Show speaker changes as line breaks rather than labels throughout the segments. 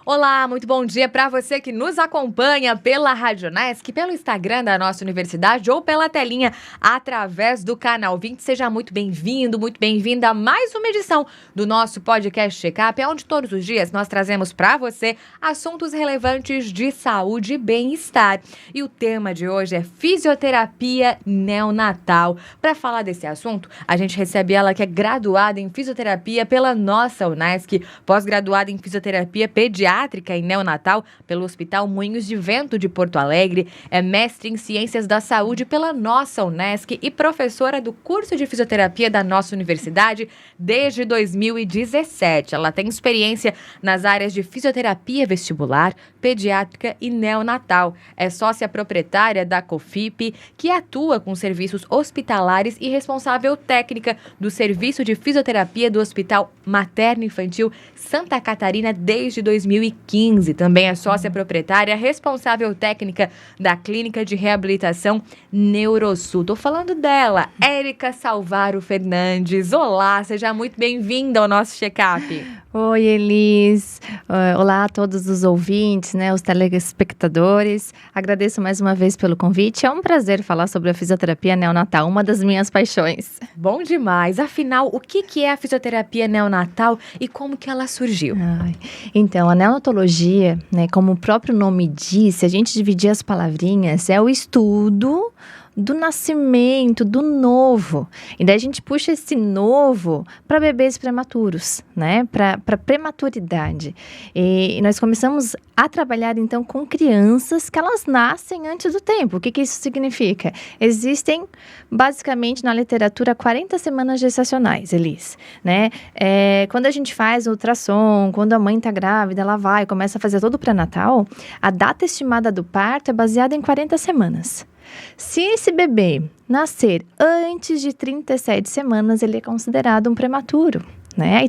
Olá, muito bom dia para você que nos acompanha pela Rádio Unesc, pelo Instagram da nossa universidade ou pela telinha através do canal 20. Seja muito bem-vindo, muito bem-vinda a mais uma edição do nosso podcast Checkup, onde todos os dias nós trazemos para você assuntos relevantes de saúde e bem-estar. E o tema de hoje é fisioterapia neonatal. Para falar desse assunto, a gente recebe ela que é graduada em fisioterapia pela nossa Unesc, pós-graduada em fisioterapia pediátrica e neonatal pelo Hospital Moinhos de Vento de Porto Alegre, é mestre em Ciências da Saúde pela nossa Unesc e professora do curso de fisioterapia da nossa universidade desde 2017. Ela tem experiência nas áreas de fisioterapia vestibular, pediátrica e neonatal. É sócia proprietária da COFIP, que atua com serviços hospitalares e responsável técnica do Serviço de Fisioterapia do Hospital Materno Infantil Santa Catarina desde 2015. Também é sócia proprietária, responsável técnica da Clínica de Reabilitação Neurosul. Tô falando dela, Érica Salvaro Fernandes. Olá, seja muito bem-vinda ao nosso check-up.
Oi, Elis. Olá a todos os ouvintes, os telespectadores. Agradeço mais uma vez pelo convite. É um prazer falar sobre a fisioterapia neonatal, uma das minhas paixões.
Bom demais. Afinal, o que é a fisioterapia neonatal e como que ela surgiu?
Então, a neonatologia, como o próprio nome diz, se a gente dividir as palavrinhas, é o estudo do nascimento, do novo. E daí a gente puxa esse novo para bebês prematuros, para prematuridade. E nós começamos a trabalhar, então, com crianças que elas nascem antes do tempo. O que isso significa? Existem, basicamente, na literatura, 40 semanas gestacionais, Elis, quando a gente faz o ultrassom, quando a mãe está grávida, ela começa a fazer todo o pré-natal, a data estimada do parto é baseada em 40 semanas. Se esse bebê nascer antes de 37 semanas, ele é considerado um prematuro,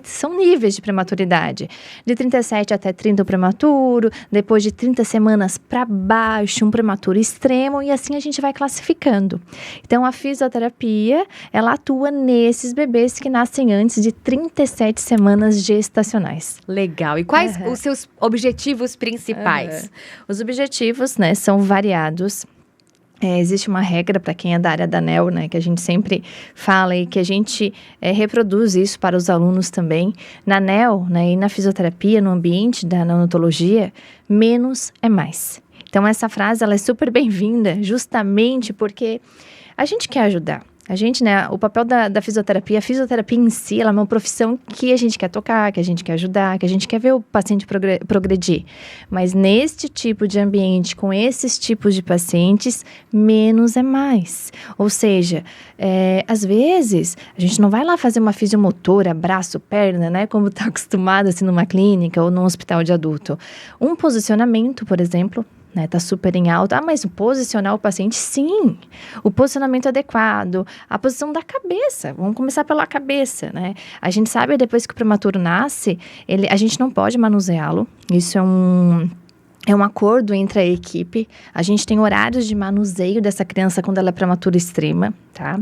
São níveis de prematuridade. De 37 até 30 o prematuro, depois de 30 semanas para baixo, um prematuro extremo, e assim a gente vai classificando. Então, a fisioterapia, ela atua nesses bebês que nascem antes de 37 semanas gestacionais.
Legal. E quais os seus objetivos principais?
Os objetivos, são variados. Existe uma regra para quem é da área da NEO, que a gente sempre fala e que a gente reproduz isso para os alunos também. Na NEO, e na fisioterapia, no ambiente da neonatologia, menos é mais. Então, essa frase ela é super bem-vinda, justamente porque a gente quer ajudar. A gente, o papel da fisioterapia, a fisioterapia em si, ela é uma profissão que a gente quer tocar, que a gente quer ajudar, que a gente quer ver o paciente progredir. Mas neste tipo de ambiente, com esses tipos de pacientes, menos é mais. Ou seja, às vezes, a gente não vai lá fazer uma fisiomotora, braço, perna, como está acostumado assim numa clínica ou num hospital de adulto. Um posicionamento, por exemplo, tá super em alta. Mas posicionar o paciente, sim. O posicionamento adequado, a posição da cabeça. Vamos começar pela cabeça, A gente sabe, depois que o prematuro nasce, a gente não pode manuseá-lo. Isso é um acordo entre a equipe. A gente tem horários de manuseio dessa criança quando ela é prematura extrema, tá?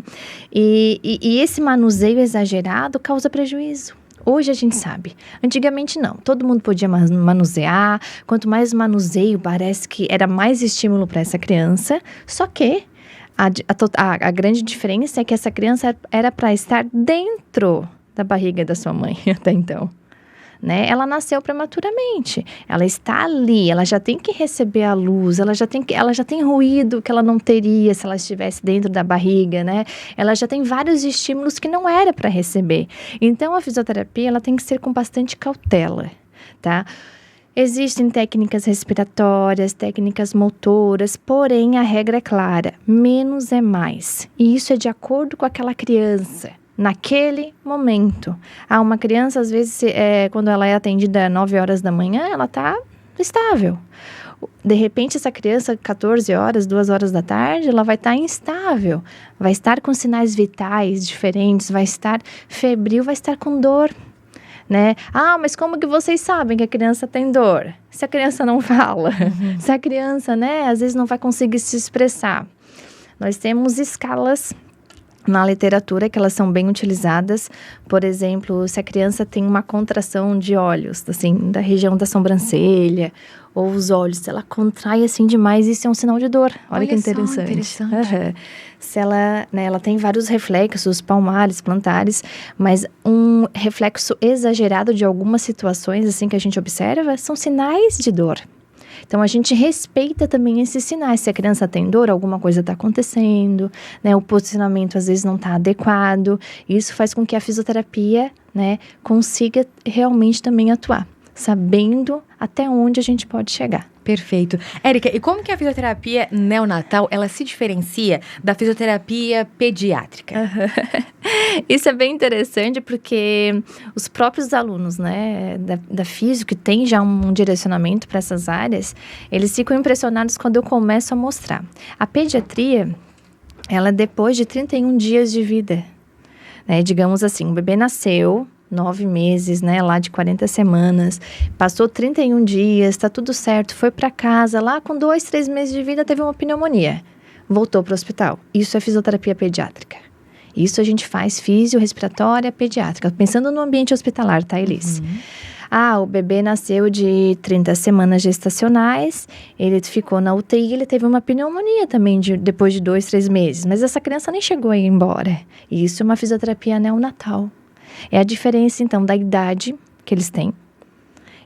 E esse manuseio exagerado causa prejuízo. Hoje a gente sabe. Antigamente não. Todo mundo podia manusear. Quanto mais manuseio, parece que era mais estímulo para essa criança. Só que a grande diferença é que essa criança era para estar dentro da barriga da sua mãe até então. Ela nasceu prematuramente, ela está ali, ela já tem que receber a luz, ela já tem ruído que ela não teria se ela estivesse dentro da barriga, Ela já tem vários estímulos que não era para receber. Então, a fisioterapia, ela tem que ser com bastante cautela, tá? Existem técnicas respiratórias, técnicas motoras, porém, a regra é clara, menos é mais. E isso é de acordo com aquela criança. Naquele momento. Uma criança, às vezes, quando ela é atendida às 9 horas da manhã, ela está estável. De repente, essa criança, 14 horas, 2 horas da tarde, ela vai estar instável. Vai estar com sinais vitais diferentes, vai estar febril, vai estar com dor. Mas como que vocês sabem que a criança tem dor? Se a criança não fala, se a criança, às vezes não vai conseguir se expressar. Nós temos escalas na literatura que elas são bem utilizadas. Por exemplo, se a criança tem uma contração de olhos, assim, da região da sobrancelha, ou os olhos, se ela contrai assim demais, isso é um sinal de dor. Olha que interessante. Uhum. Se ela, né, ela tem vários reflexos, palmares, plantares, mas um reflexo exagerado de algumas situações, assim, que a gente observa, são sinais de dor. Então, a gente respeita também esses sinais. Se a criança tem dor, alguma coisa está acontecendo, né? O posicionamento, às vezes, não está adequado. Isso faz com que a fisioterapia, né, consiga realmente também atuar, sabendo até onde a gente pode chegar.
Perfeito. Érica, e como que a fisioterapia neonatal, ela se diferencia da fisioterapia pediátrica?
Isso é bem interessante porque os próprios alunos, né, da físio, que tem já um direcionamento para essas áreas, eles ficam impressionados quando eu começo a mostrar. A pediatria, ela é depois de 31 dias de vida, né? Digamos assim, o bebê nasceu 9 meses, né, lá de 40 semanas, passou 31 dias, tá tudo certo, foi para casa, lá com 2, 3 meses de vida teve uma pneumonia, voltou para o hospital. Isso é fisioterapia pediátrica. Isso a gente faz fisio-respiratória pediátrica, pensando no ambiente hospitalar, tá, Elis? O bebê nasceu de 30 semanas gestacionais, ele ficou na UTI, ele teve uma pneumonia também depois de 2, 3 meses, mas essa criança nem chegou a ir embora. Isso é uma fisioterapia neonatal. É a diferença, então, da idade que eles têm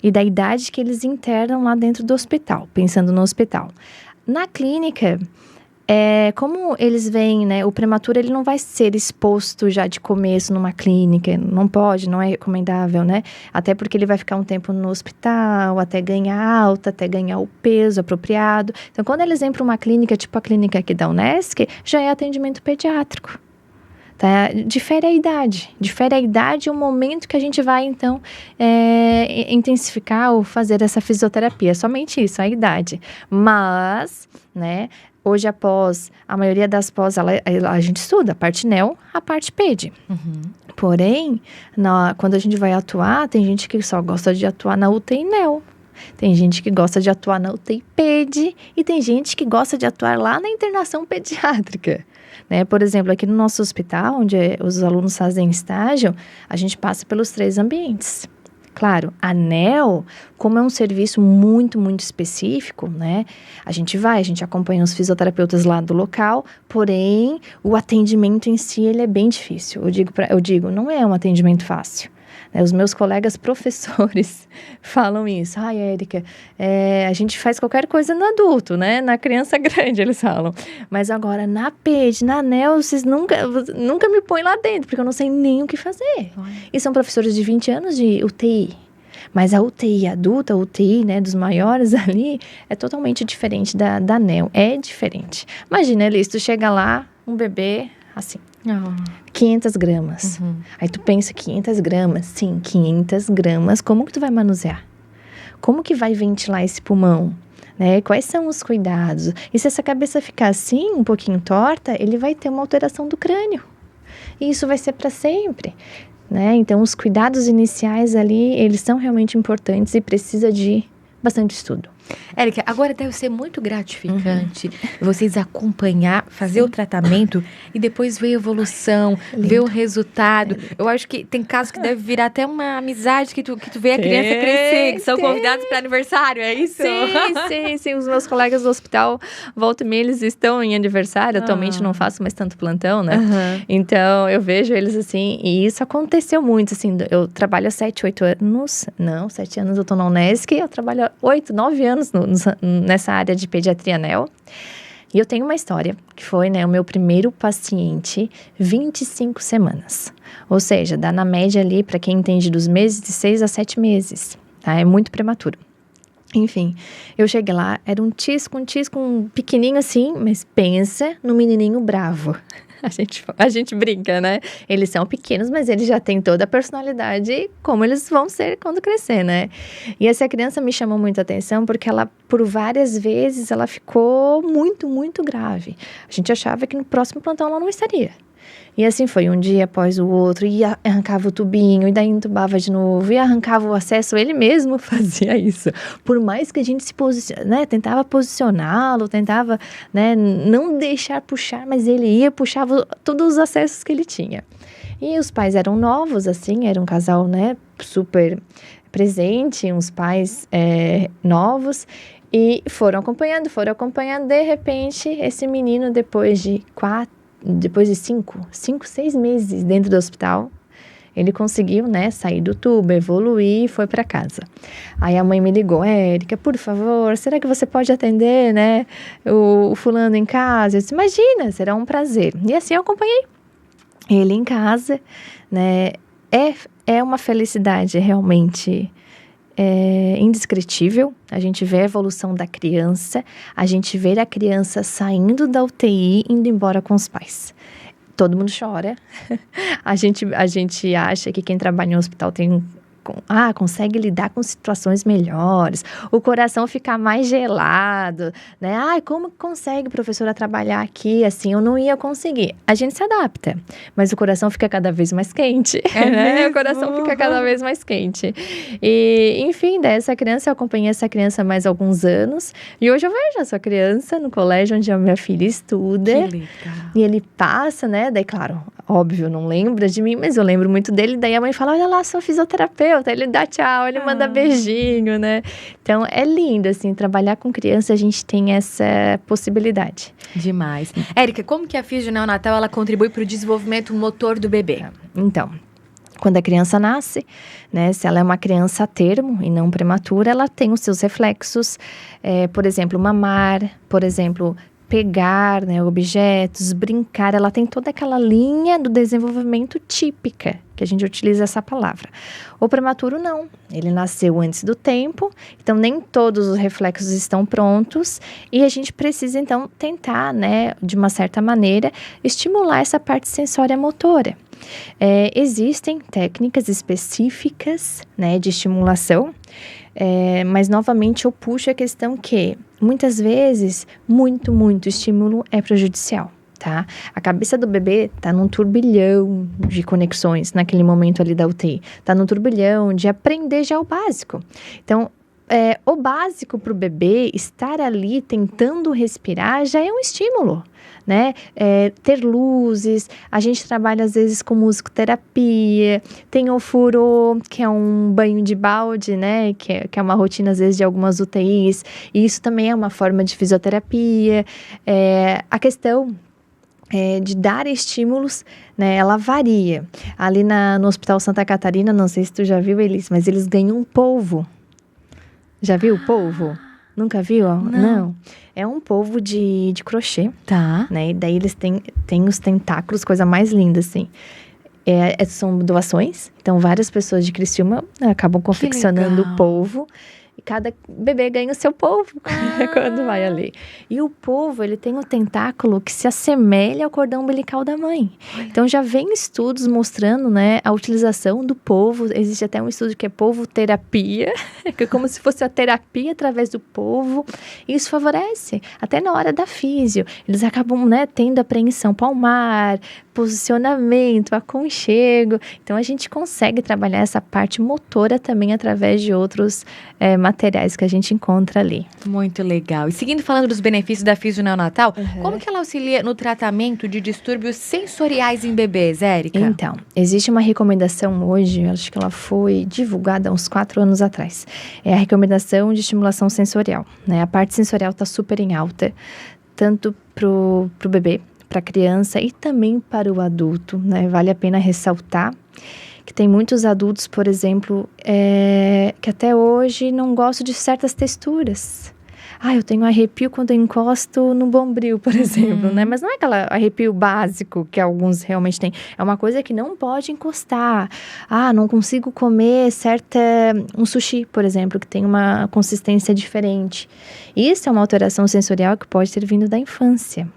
e da idade que eles internam lá dentro do hospital, pensando no hospital. Na clínica, como eles veem, né, o prematuro ele não vai ser exposto já de começo numa clínica, não pode, não é recomendável, né? Até porque ele vai ficar um tempo no hospital, até ganhar alta, até ganhar o peso apropriado. Então, quando eles vêm para uma clínica, tipo a clínica aqui da Unesc, já é atendimento pediátrico. Tá? Difere a idade e o momento que a gente vai, então, intensificar ou fazer essa fisioterapia. Somente isso, a idade. Mas, né, hoje após, a maioria das pós, a gente estuda a parte neo, a parte pedi. Porém, quando a gente vai atuar, tem gente que só gosta de atuar na UTI neo. Tem gente que gosta de atuar na UTI pedi e tem gente que gosta de atuar lá na internação pediátrica. Né? Por exemplo, aqui no nosso hospital, onde os alunos fazem estágio, a gente passa pelos 3 ambientes. Claro, a NEO, como é um serviço muito, muito específico, né? A gente acompanha os fisioterapeutas lá do local, porém, o atendimento em si, ele é bem difícil. Eu digo, não é um atendimento fácil. Os meus colegas professores falam isso. Érica, a gente faz qualquer coisa no adulto, né? Na criança grande, eles falam. Mas agora, na PED, na NEO, vocês nunca me põem lá dentro, porque eu não sei nem o que fazer. E são professores de 20 anos de UTI. Mas a UTI adulta, a UTI, né, dos maiores ali, é totalmente diferente da NEO. É diferente. Imagina, Elis, tu chega lá, um bebê, assim... 500 gramas. Aí tu pensa, 500 gramas? Sim, 500 gramas. Como que tu vai manusear? Como que vai ventilar esse pulmão? Né? Quais são os cuidados? E se essa cabeça ficar assim, um pouquinho torta, ele vai ter uma alteração do crânio. E isso vai ser para sempre. Né? Então, os cuidados iniciais ali, eles são realmente importantes e precisa de bastante estudo.
Érica, agora deve ser muito gratificante vocês acompanhar, fazer o tratamento e depois ver a evolução, ver o resultado. Eu acho que tem casos que deve virar até uma amizade que tu vê a criança crescer, que são convidados para aniversário, é isso?
Sim. Os meus colegas do hospital, volta e meia, eles estão em aniversário. Atualmente não faço mais tanto plantão, né? Então, eu vejo eles assim, e isso aconteceu muito, assim, eu trabalho há 7, 8 anos, não, 7 anos eu tô na Unesc, eu trabalho há 8, 9 anos nessa área de pediatria neo. E eu tenho uma história, que foi, né, o meu primeiro paciente, 25 semanas. Ou seja, dá na média ali, para quem entende dos meses, de 6 a 7 meses. Tá? É muito prematuro. Enfim, eu cheguei lá, era um tisco pequenininho assim, mas pensa no menininho bravo. A gente brinca, né? Eles são pequenos, mas eles já têm toda a personalidade como eles vão ser quando crescer, né? E essa criança me chamou muita atenção porque ela, por várias vezes, ela ficou muito, muito grave. A gente achava que no próximo plantão ela não estaria. E assim foi, um dia após o outro, e arrancava o tubinho, e daí entubava de novo, e arrancava o acesso, ele mesmo fazia isso. Por mais que a gente tentava posicioná-lo, tentava, não deixar puxar, mas ele ia, puxava todos os acessos que ele tinha. E os pais eram novos, assim, era um casal, super presente, uns pais novos, e foram acompanhando, de repente, esse menino, depois de 6 meses dentro do hospital, ele conseguiu, sair do tubo, evoluir e foi para casa. Aí a mãe me ligou: Érica, por favor, será que você pode atender, o fulano em casa? Eu disse: imagina, será um prazer. E assim eu acompanhei ele em casa, É uma felicidade realmente indescritível. A gente vê a evolução da criança, a gente vê a criança saindo da UTI, indo embora com os pais. Todo mundo chora. A gente acha que quem trabalha em um hospital consegue lidar com situações melhores, o coração fica mais gelado, como consegue, professora, trabalhar aqui assim? Eu não ia conseguir. A gente se adapta, mas o coração fica cada vez mais quente, O coração fica cada vez mais quente. E, enfim, eu acompanhei essa criança mais alguns anos, e hoje eu vejo essa criança no colégio onde a minha filha estuda.
Que legal.
E ele passa, daí, claro, óbvio, não lembra de mim, mas eu lembro muito dele. Daí a mãe fala: olha lá, sou fisioterapeuta. Ele dá tchau, ele manda beijinho, Então, é lindo, assim, trabalhar com criança, a gente tem essa possibilidade.
Demais. Érica, como que a Fisio Neonatal, ela contribui para o desenvolvimento motor do bebê?
Então, quando a criança nasce, se ela é uma criança a termo e não prematura, ela tem os seus reflexos, por exemplo, mamar, por exemplo, pegar, objetos, brincar, ela tem toda aquela linha do desenvolvimento típica, que a gente utiliza essa palavra. O prematuro não, ele nasceu antes do tempo, então nem todos os reflexos estão prontos, e a gente precisa então tentar, de uma certa maneira, estimular essa parte sensória motora. Existem técnicas específicas, de estimulação, mas novamente eu puxo a questão que muitas vezes muito estímulo é prejudicial, tá? A cabeça do bebê tá num turbilhão de conexões naquele momento ali da UTI, tá num turbilhão de aprender já o básico. Então, o básico para o bebê estar ali tentando respirar já é um estímulo, ter luzes, a gente trabalha às vezes com musicoterapia, tem o furo, que é um banho de balde, que é uma rotina às vezes de algumas UTIs, e isso também é uma forma de fisioterapia. A questão de dar estímulos, ela varia. Ali no Hospital Santa Catarina, não sei se tu já viu, Elis, mas eles ganham um polvo. Já viu o polvo? Nunca viu? Não. É um polvo de crochê.
Tá.
E daí eles têm os tentáculos, coisa mais linda, assim. São doações. Então, várias pessoas de Criciúma acabam confeccionando o polvo. E cada bebê ganha o seu polvo quando vai ali. E o polvo, ele tem um tentáculo que se assemelha ao cordão umbilical da mãe. Então, já vem estudos mostrando, a utilização do polvo. Existe até um estudo que é polvoterapia, que é como se fosse a terapia através do polvo. E isso favorece, até na hora da físio. Eles acabam, tendo apreensão palmar, posicionamento, aconchego. Então, a gente consegue trabalhar essa parte motora também através de outros materiais que a gente encontra ali.
Muito legal. E seguindo falando dos benefícios da Fisio Neonatal, como que ela auxilia no tratamento de distúrbios sensoriais em bebês, Érica?
Então, existe uma recomendação hoje, acho que ela foi divulgada há uns 4 anos atrás. É a recomendação de estimulação sensorial, A parte sensorial está super em alta, tanto pro bebê, para a criança e também para o adulto, Vale a pena ressaltar que tem muitos adultos, por exemplo, que até hoje não gostam de certas texturas. Eu tenho arrepio quando eu encosto no bombril, por exemplo, Mas não é aquele arrepio básico que alguns realmente têm. É uma coisa que não pode encostar. Não consigo comer um sushi, por exemplo, que tem uma consistência diferente. Isso é uma alteração sensorial que pode ter vindo da infância.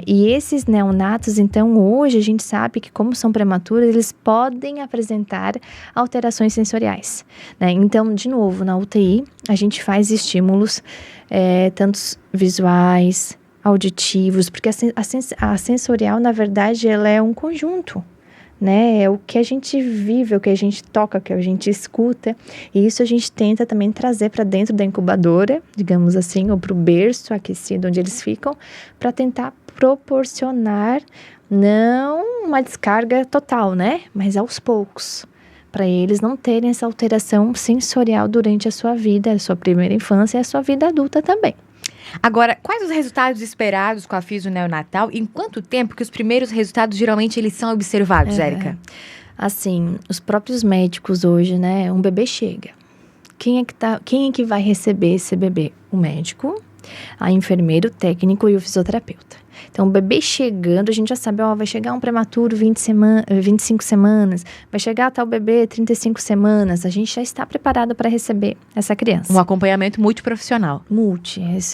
E esses neonatos, então, hoje a gente sabe que como são prematuros, eles podem apresentar alterações sensoriais, Então, de novo, na UTI, a gente faz estímulos, tanto visuais, auditivos, porque a sensorial, na verdade, ela é um conjunto, né? É o que a gente vive, é o que a gente toca, é o que a gente escuta. E isso a gente tenta também trazer para dentro da incubadora, digamos assim, ou para o berço aquecido onde eles ficam, para tentar proporcionar não uma descarga total, né? Mas aos poucos, para eles não terem essa alteração sensorial durante a sua vida, a sua primeira infância e a sua vida adulta também.
Agora, quais os resultados esperados com a Físio Neonatal? Em quanto tempo que os primeiros resultados, geralmente, eles são observados, Érica?
Assim, os próprios médicos hoje, né? Um bebê chega. Quem é que vai receber esse bebê? O médico, a enfermeira, o técnico e o fisioterapeuta. Então, o bebê chegando, a gente já sabe, vai chegar um prematuro 25 semanas, vai chegar tal bebê 35 semanas, a gente já está preparado para receber essa criança.
Um acompanhamento multiprofissional.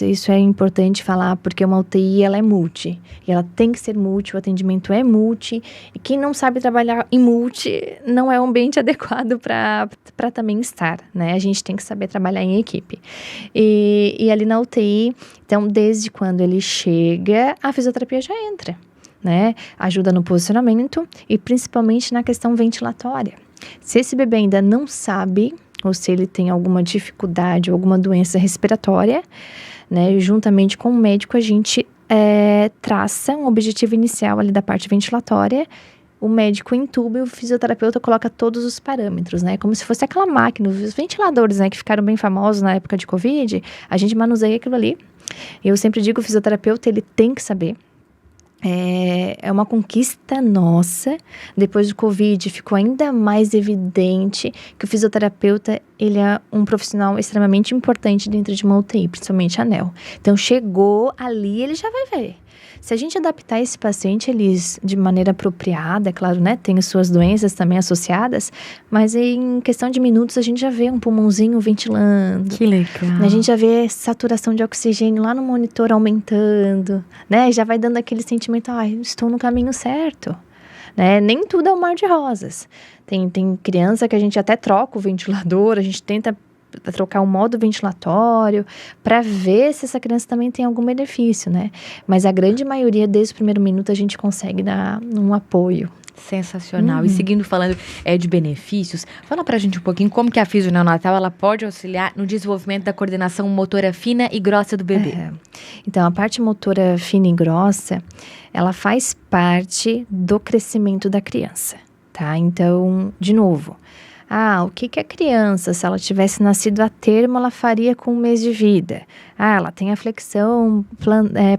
Isso é importante falar, porque uma UTI, ela é multi, e ela tem que ser multi, o atendimento é multi, e quem não sabe trabalhar em multi, não é um ambiente adequado para também estar, né? A gente tem que saber trabalhar em equipe. E ali na UTI, então, desde quando ele chega, a fisioterapia já entra, né? Ajuda no posicionamento e principalmente na questão ventilatória. Se esse bebê ainda não sabe, ou se ele tem alguma dificuldade ou alguma doença respiratória, né? Juntamente com o médico, a gente traça um objetivo inicial ali da parte ventilatória. O médico intuba e o fisioterapeuta coloca todos os parâmetros, né? Como se fosse aquela máquina, os ventiladores, né? Que ficaram bem famosos na época de Covid. A gente manuseia aquilo ali. Eu sempre digo que o fisioterapeuta, ele tem que saber. É uma conquista nossa. Depois do Covid, ficou ainda mais evidente que o fisioterapeuta, ele é um profissional extremamente importante dentro de uma UTI, principalmente a NEO. Então, chegou ali, ele já vai ver. Se a gente adaptar esse paciente, eles de maneira apropriada, é claro, né? Tem suas doenças também associadas, mas em questão de minutos a gente já vê um pulmãozinho ventilando.
Que legal.
A gente já vê saturação de oxigênio lá no monitor aumentando, né? Já vai dando aquele sentimento, estou no caminho certo, né? Nem tudo é um mar de rosas. Tem criança que a gente até troca o ventilador, a gente tenta trocar o modo ventilatório para ver se essa criança também tem algum benefício, né? Mas a grande maioria, desde o primeiro minuto, a gente consegue dar um apoio.
Sensacional. E seguindo falando de benefícios, fala pra gente um pouquinho como que a Físio Neonatal, ela pode auxiliar no desenvolvimento da coordenação motora fina e grossa do bebê.
Então, a parte motora fina e grossa, ela faz parte do crescimento da criança, tá? Então, de novo, o que a criança, se ela tivesse nascido a termo, ela faria com um mês de vida? Ela tem a flexão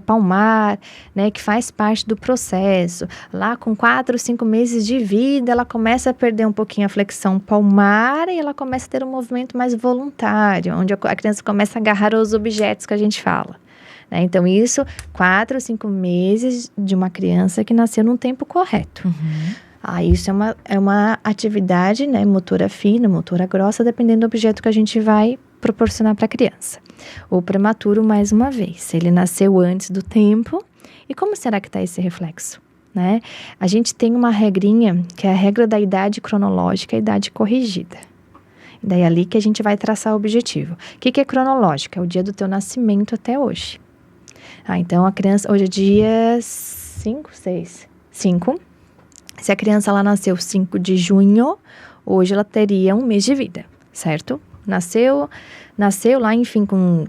palmar, né, que faz parte do processo. Lá com 4 ou 5 meses de vida, ela começa a perder um pouquinho a flexão palmar e ela começa a ter um movimento mais voluntário, onde a criança começa a agarrar os objetos que a gente fala. Né? Então, isso, 4 ou 5 meses de uma criança que nasceu num tempo correto. Isso é uma atividade, né, motora fina, motora grossa, dependendo do objeto que a gente vai proporcionar para a criança. O prematuro, mais uma vez, ele nasceu antes do tempo, e como será que está esse reflexo? Né? A gente tem uma regrinha, que é a regra da idade cronológica e idade corrigida. E daí é ali que a gente vai traçar o objetivo. O que é cronológica? É o dia do teu nascimento até hoje. Então, a criança, hoje é dia 5. Se a criança ela nasceu 5 de junho, hoje ela teria um mês de vida, certo? Nasceu lá, enfim, com,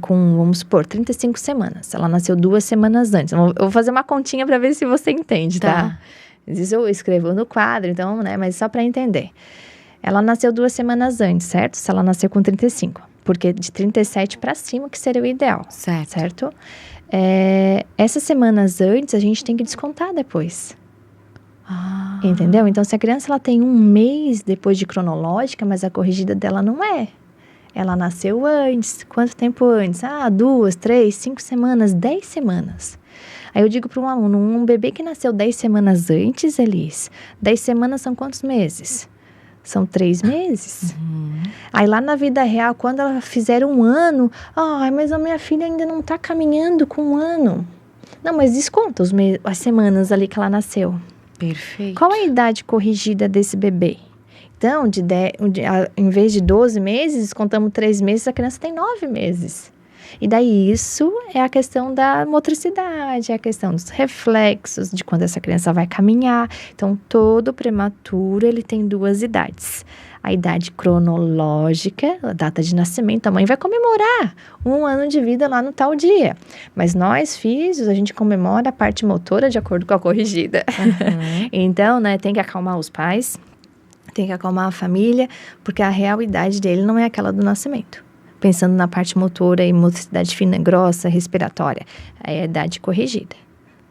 vamos supor, 35 semanas. Ela nasceu 2 semanas antes. Eu vou fazer uma continha para ver se você entende, tá? Às vezes eu escrevo no quadro, então, né? Mas só para entender. Ela nasceu 2 semanas antes, certo? Se ela nasceu com 35. Porque de 37 para cima que seria o ideal. Certo? Essas semanas antes, a gente tem que descontar depois. Entendeu? Então, se a criança ela tem um mês depois de cronológica, mas a corrigida dela não é. Ela nasceu antes. Quanto tempo antes? 2, 3, 5 semanas, 10 semanas. Aí eu digo para um aluno, um bebê que nasceu 10 semanas antes, Elis, 10 semanas são quantos meses? São 3 meses. Aí lá na vida real, quando ela fizer 1 ano, mas a minha filha ainda não está caminhando com 1 ano. Não, mas desconta as semanas ali que ela nasceu.
Perfeito.
Qual a idade corrigida desse bebê? Então, em vez de 12 meses, descontamos 3 meses, a criança tem 9 meses. E daí isso é a questão da motricidade, é a questão dos reflexos, de quando essa criança vai caminhar. Então, todo prematuro, ele tem 2 idades. A idade cronológica, a data de nascimento, a mãe vai comemorar 1 ano de vida lá no tal dia. Mas nós, físicos, a gente comemora a parte motora de acordo com a corrigida. Uhum. Então, né, tem que acalmar os pais, tem que acalmar a família, porque a real idade dele não é aquela do nascimento. Pensando na parte motora e motricidade fina, grossa, respiratória, é a idade corrigida,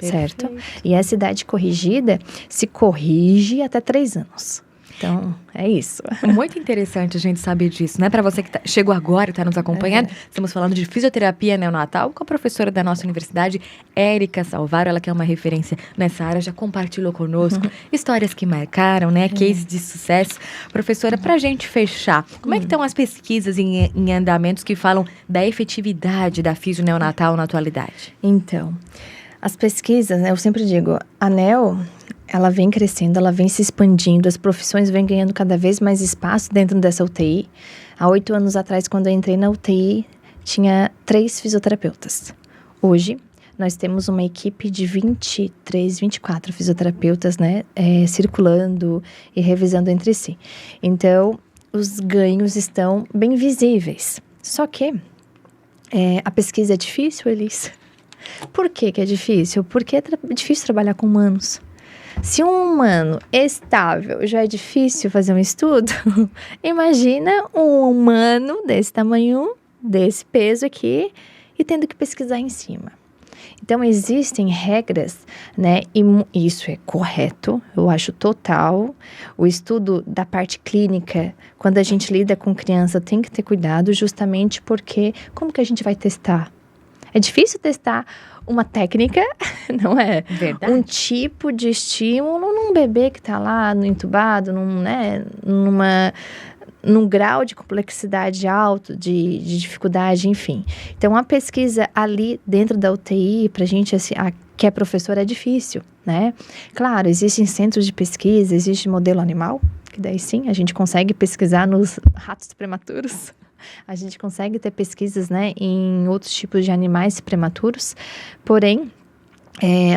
certo? E essa idade corrigida se corrige até 3 anos. Então, é isso.
Muito interessante a gente saber disso, né? Para você que chegou agora e está nos acompanhando, estamos falando de fisioterapia neonatal com a professora da nossa universidade, Érica Salvaro. Ela que é uma referência nessa área, já compartilhou conosco histórias que marcaram, né? Cases de sucesso. Professora, para a gente fechar, como é que estão as pesquisas em andamentos que falam da efetividade da fisio neonatal na atualidade?
Então, as pesquisas, né, eu sempre digo, a NEO, ela vem crescendo, ela vem se expandindo, as profissões vêm ganhando cada vez mais espaço dentro dessa UTI. Há 8 anos atrás, quando eu entrei na UTI, tinha 3 fisioterapeutas. Hoje, nós temos uma equipe de 23, 24 fisioterapeutas, né, circulando e revisando entre si. Então, os ganhos estão bem visíveis. Só que a pesquisa é difícil, Elis. Por que é difícil? Porque é difícil trabalhar com humanos. Se um humano estável já é difícil fazer um estudo, imagina um humano desse tamanho, desse peso aqui, e tendo que pesquisar em cima. Então, existem regras, né? E isso é correto, eu acho total. O estudo da parte clínica, quando a gente lida com criança, tem que ter cuidado, justamente porque como que a gente vai testar? É difícil testar uma técnica, não é?
Verdade.
Um tipo de estímulo num bebê que está lá, no entubado, num grau de complexidade alto, de dificuldade, enfim. Então, a pesquisa ali dentro da UTI, pra gente, assim, que é professora, é difícil, né? Claro, existem centros de pesquisa, existe modelo animal, que daí sim, a gente consegue pesquisar nos ratos prematuros. A gente consegue ter pesquisas, né, em outros tipos de animais prematuros, porém,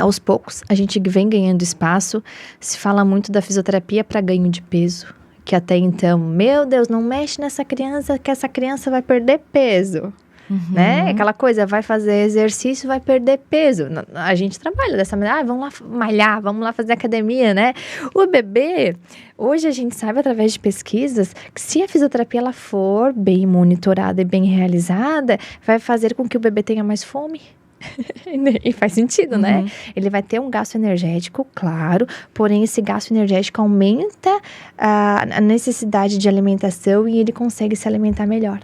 aos poucos, a gente vem ganhando espaço. Se fala muito da fisioterapia para ganho de peso, que até então, meu Deus, não mexe nessa criança, que essa criança vai perder peso. Né? Aquela coisa, vai fazer exercício, vai perder peso. A gente trabalha dessa maneira, vamos lá malhar, vamos lá fazer academia, né? O bebê, hoje a gente sabe através de pesquisas que se a fisioterapia ela for bem monitorada e bem realizada, vai fazer com que o bebê tenha mais fome. E faz sentido, né? Ele vai ter um gasto energético, claro, porém esse gasto energético aumenta a necessidade de alimentação e ele consegue se alimentar melhor.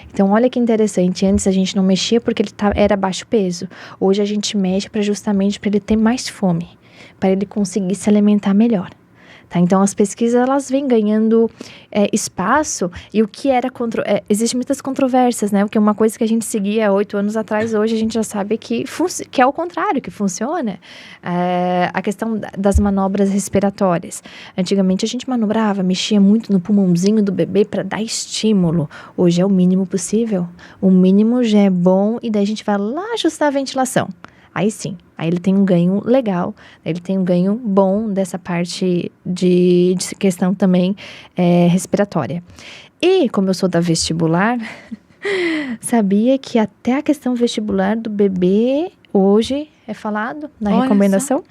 Então, olha que interessante, antes a gente não mexia porque ele era baixo peso. Hoje a gente mexe justamente para ele ter mais fome, para ele conseguir se alimentar melhor. Tá? Então, as pesquisas, elas vêm ganhando espaço, e o que era... Existem muitas controvérsias, né? Porque uma coisa que a gente seguia há 8 anos atrás, hoje a gente já sabe que é o contrário, que funciona. A questão das manobras respiratórias. Antigamente, a gente manobrava, mexia muito no pulmãozinho do bebê para dar estímulo. Hoje é o mínimo possível. O mínimo já é bom, e daí a gente vai lá ajustar a ventilação. Aí sim, aí ele tem um ganho legal, ele tem um ganho bom dessa parte de questão também respiratória. E como eu sou da vestibular, sabia que até a questão vestibular do bebê hoje é falado na recomendação?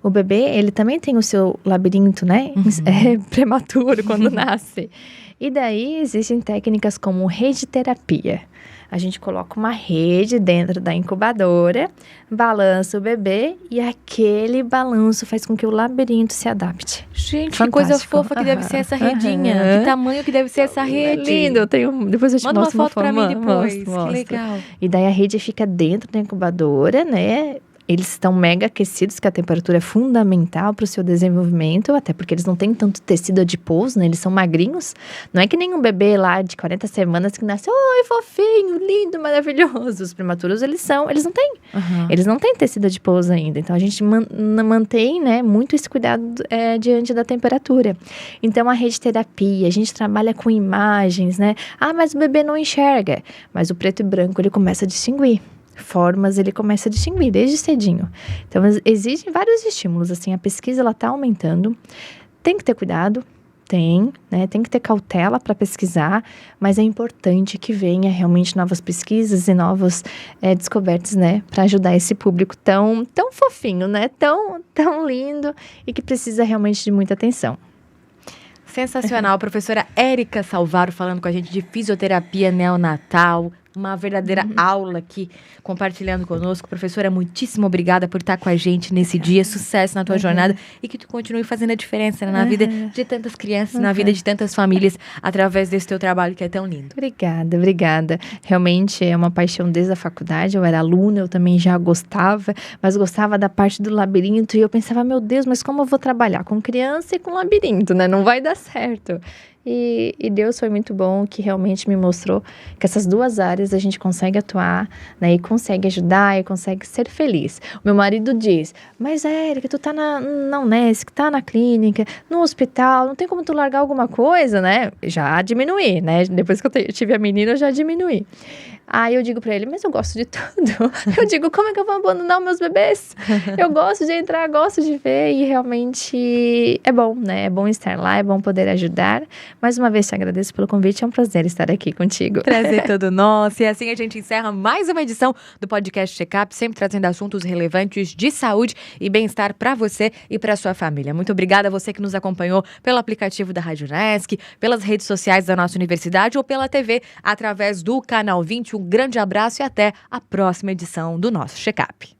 O bebê, ele também tem o seu labirinto, né? Prematuro quando nasce. E daí existem técnicas como rede-terapia. A gente coloca uma rede dentro da incubadora, balança o bebê e aquele balanço faz com que o labirinto se adapte.
Gente, que coisa fofa que deve ser essa redinha. Que tamanho que deve ser essa rede.
É lindo, depois eu te mostro
uma foto pra mim depois.
Mostro.
Que legal.
E daí a rede fica dentro da incubadora, né? eles estão mega aquecidos, que a temperatura é fundamental para o seu desenvolvimento, até porque eles não têm tanto tecido adiposo, né? Eles são magrinhos. Não é que nem um bebê lá de 40 semanas que nasce, oi, fofinho, lindo, maravilhoso. Os prematuros, eles não têm. Eles não têm tecido adiposo ainda. Então, a gente mantém, né, muito esse cuidado diante da temperatura. Então, a rede terapia, a gente trabalha com imagens, né? Ah, mas o bebê não enxerga. Mas o preto e branco, ele começa a distinguir. Formas, ele começa a distinguir desde cedinho. Então, existem vários estímulos, assim, a pesquisa, ela tá aumentando. Tem que ter cuidado, né? Tem que ter cautela para pesquisar, mas é importante que venha realmente novas pesquisas e novas descobertas, né? Para ajudar esse público tão fofinho, né? Tão lindo e que precisa realmente de muita atenção.
Sensacional, professora Érica Salvaro falando com a gente de fisioterapia neonatal, uma verdadeira aula aqui, compartilhando conosco. Professora, muitíssimo obrigada por estar com a gente nesse dia, sucesso na tua jornada e que tu continue fazendo a diferença na vida de tantas crianças, na vida de tantas famílias, através desse teu trabalho que é tão lindo.
Obrigada. Realmente é uma paixão desde a faculdade, eu era aluna, eu também já gostava, mas gostava da parte do labirinto e eu pensava, meu Deus, mas como eu vou trabalhar com criança e com labirinto, né? Não vai dar certo. E Deus foi muito bom, que realmente me mostrou que essas duas áreas a gente consegue atuar, né, e consegue ajudar e consegue ser feliz. O meu marido diz, mas Érica, tu tá na Unesc, tá na clínica, no hospital, não tem como tu largar alguma coisa, né? Já diminuí, né? Depois que eu tive a menina, eu já diminuí. Aí eu digo pra ele, mas eu gosto de tudo. Eu digo, como é que eu vou abandonar os meus bebês? Eu gosto de entrar, gosto de ver e realmente é bom, né? É bom estar lá, é bom poder ajudar. Mais uma vez te agradeço pelo convite, é um prazer estar aqui contigo.
Prazer todo nosso. E assim a gente encerra mais uma edição do podcast Checkup, sempre trazendo assuntos relevantes de saúde e bem-estar para você e para sua família. Muito obrigada a você que nos acompanhou pelo aplicativo da Rádio Unesc, pelas redes sociais da nossa universidade ou pela TV através do Canal 20. Um grande abraço e até a próxima edição do nosso Checkup.